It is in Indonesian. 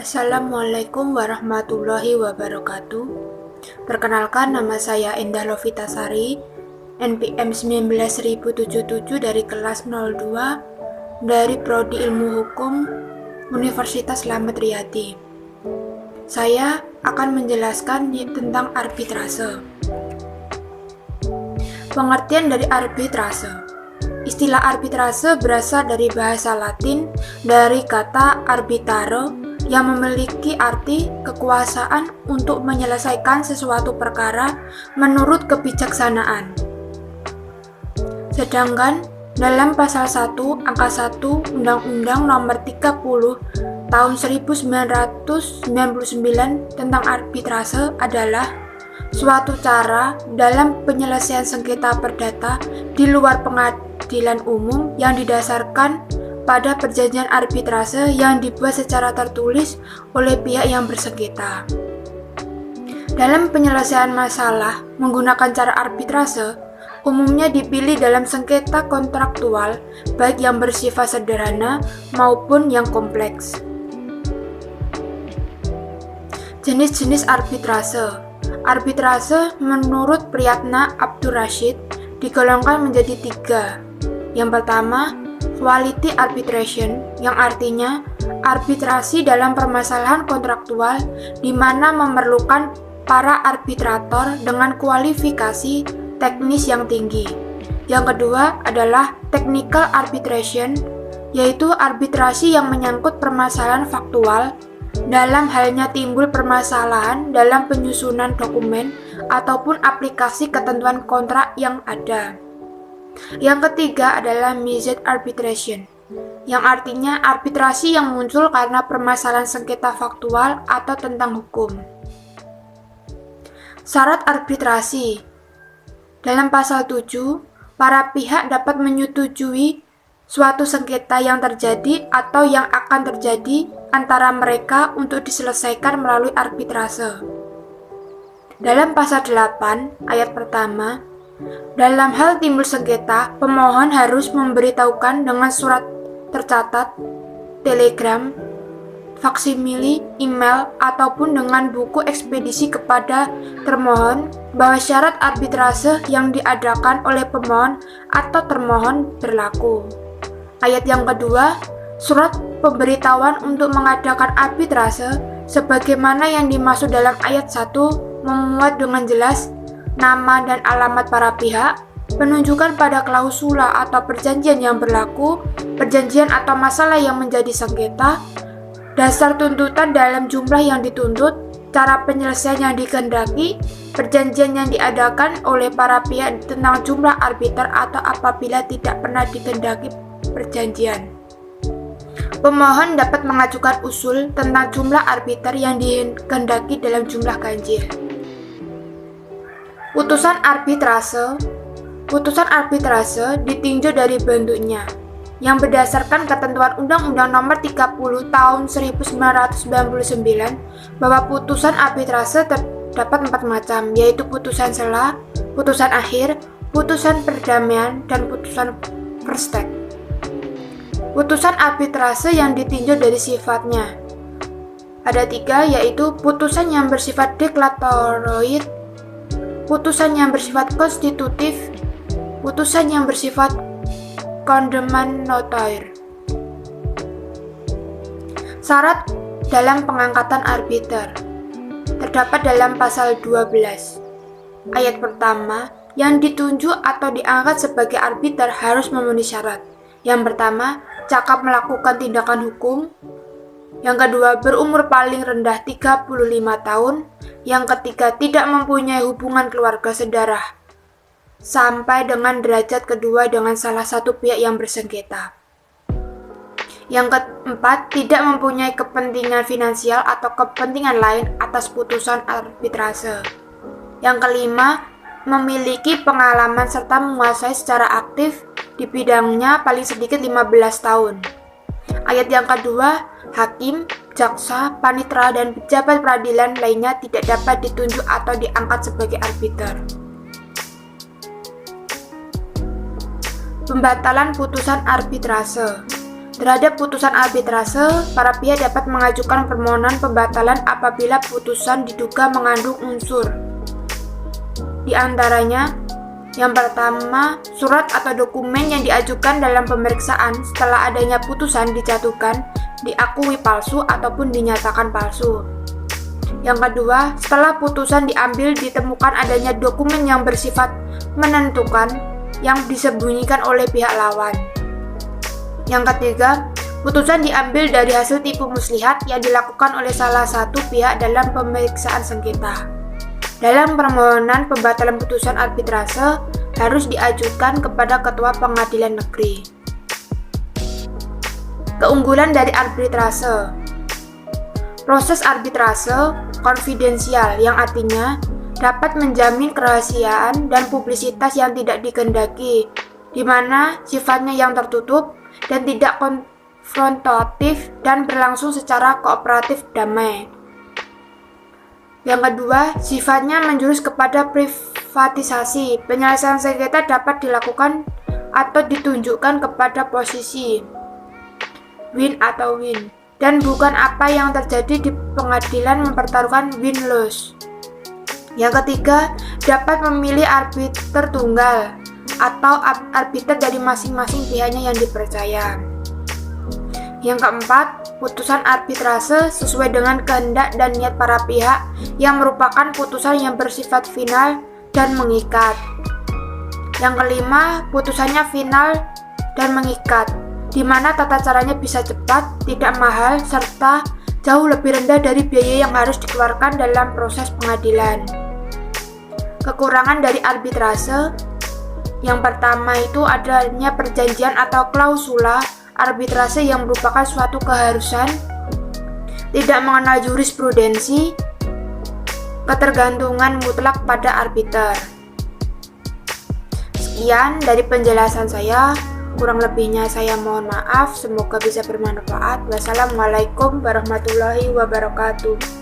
Assalamualaikum warahmatullahi wabarakatuh. Perkenalkan, nama saya Endah Lovitasari, NPM 19077 dari kelas 02 dari Prodi Ilmu Hukum Universitas Slamet Riyadi. Saya akan menjelaskan tentang arbitrase. Pengertian dari arbitrase. Istilah arbitrase berasal dari bahasa Latin dari kata arbitare yang memiliki arti kekuasaan untuk menyelesaikan sesuatu perkara menurut kebijaksanaan. Sedangkan dalam pasal 1 angka 1 Undang-Undang Nomor 30 Tahun 1999 tentang arbitrase adalah suatu cara dalam penyelesaian sengketa perdata di luar pengadilan umum yang didasarkan pada perjanjian arbitrase yang dibuat secara tertulis oleh pihak yang bersengketa. Dalam penyelesaian masalah menggunakan cara arbitrase, umumnya dipilih dalam sengketa kontraktual, baik yang bersifat sederhana maupun yang kompleks. Jenis-jenis arbitrase. Arbitrase menurut Priyatna Abdurrashid digolongkan menjadi 3. Yang pertama, quality arbitration, yang artinya arbitrasi dalam permasalahan kontraktual di mana memerlukan para arbitrator dengan kualifikasi teknis yang tinggi. Yang kedua adalah technical arbitration, yaitu arbitrasi yang menyangkut permasalahan faktual dalam halnya timbul permasalahan dalam penyusunan dokumen ataupun aplikasi ketentuan kontrak yang ada. Yang ketiga adalah mixed arbitration, yang artinya arbitrasi yang muncul karena permasalahan sengketa faktual atau tentang hukum. Syarat arbitrasi. Dalam pasal 7, para pihak dapat menyetujui suatu sengketa yang terjadi atau yang akan terjadi antara mereka untuk diselesaikan melalui arbitrase. Dalam pasal 8 ayat pertama, dalam hal timbul sengketa, pemohon harus memberitahukan dengan surat tercatat, telegram, faksimili, email, ataupun dengan buku ekspedisi kepada termohon bahwa syarat arbitrase yang diadakan oleh pemohon atau termohon berlaku. Ayat yang kedua, surat pemberitahuan untuk mengadakan arbitrase sebagaimana yang dimaksud dalam ayat 1 memuat dengan jelas nama dan alamat para pihak, penunjukan pada klausula atau perjanjian yang berlaku, perjanjian atau masalah yang menjadi sengketa, dasar tuntutan dalam jumlah yang dituntut, cara penyelesaian yang dikehendaki, perjanjian yang diadakan oleh para pihak tentang jumlah arbiter atau apabila tidak pernah dikehendaki perjanjian. Pemohon dapat mengajukan usul tentang jumlah arbiter yang dikehendaki dalam jumlah ganjil. Putusan arbitrase ditinjau dari bentuknya, yang berdasarkan ketentuan Undang-Undang Nomor 30 Tahun 1999 bahwa putusan arbitrase terdapat 4 macam, yaitu putusan sela, putusan akhir, putusan perdamaian, dan putusan verstek. Putusan arbitrase yang ditinjau dari sifatnya ada 3, yaitu putusan yang bersifat deklaratorik, putusan yang bersifat konstitutif, putusan yang bersifat condemnatory. Syarat dalam pengangkatan arbiter terdapat dalam pasal 12 ayat pertama, yang ditunjuk atau diangkat sebagai arbiter harus memenuhi syarat. Yang pertama, cakap melakukan tindakan hukum. Yang kedua, berumur paling rendah 35 tahun. Yang ketiga, tidak mempunyai hubungan keluarga sedarah sampai dengan derajat kedua dengan salah satu pihak yang bersengketa. Yang keempat, tidak mempunyai kepentingan finansial atau kepentingan lain atas putusan arbitrase. Yang kelima, memiliki pengalaman serta menguasai secara aktif di bidangnya paling sedikit 15 tahun. Ayat yang kedua, hakim, jaksa, panitera, dan pejabat peradilan lainnya tidak dapat ditunjuk atau diangkat sebagai arbiter. Pembatalan putusan arbitrase. Terhadap putusan arbitrase, para pihak dapat mengajukan permohonan pembatalan apabila putusan diduga mengandung unsur. Di antaranya, yang pertama, surat atau dokumen yang diajukan dalam pemeriksaan setelah adanya putusan dijatuhkan diakui palsu ataupun dinyatakan palsu. Yang kedua, setelah putusan diambil ditemukan adanya dokumen yang bersifat menentukan yang disembunyikan oleh pihak lawan. Yang ketiga, putusan diambil dari hasil tipu muslihat yang dilakukan oleh salah satu pihak dalam pemeriksaan sengketa. Dalam permohonan pembatalan putusan arbitrase harus diajukan kepada Ketua Pengadilan Negeri. Keunggulan dari arbitrase. Proses arbitrase konfidensial yang artinya dapat menjamin kerahasiaan dan publisitas yang tidak dikehendaki, di mana sifatnya yang tertutup dan tidak konfrontatif dan berlangsung secara kooperatif damai. Yang kedua, sifatnya menjurus kepada privatisasi. Penyelesaian sengketa dapat dilakukan atau ditunjukkan kepada posisi win atau win, dan bukan apa yang terjadi di pengadilan mempertaruhkan win-loss. Yang ketiga, dapat memilih arbiter tunggal atau arbiter dari masing-masing pihaknya yang dipercaya. Yang keempat, putusan arbitrase sesuai dengan kehendak dan niat para pihak yang merupakan putusan yang bersifat final dan mengikat. Yang kelima, putusannya final dan mengikat, di mana tata caranya bisa cepat, tidak mahal, serta jauh lebih rendah dari biaya yang harus dikeluarkan dalam proses pengadilan. Kekurangan dari arbitrase, yang pertama itu adanya perjanjian atau klausula arbitrase yang merupakan suatu keharusan, tidak mengenal jurisprudensi, ketergantungan mutlak pada arbiter. Sekian dari penjelasan saya, kurang lebihnya saya mohon maaf, semoga bisa bermanfaat. Wassalamualaikum warahmatullahi wabarakatuh.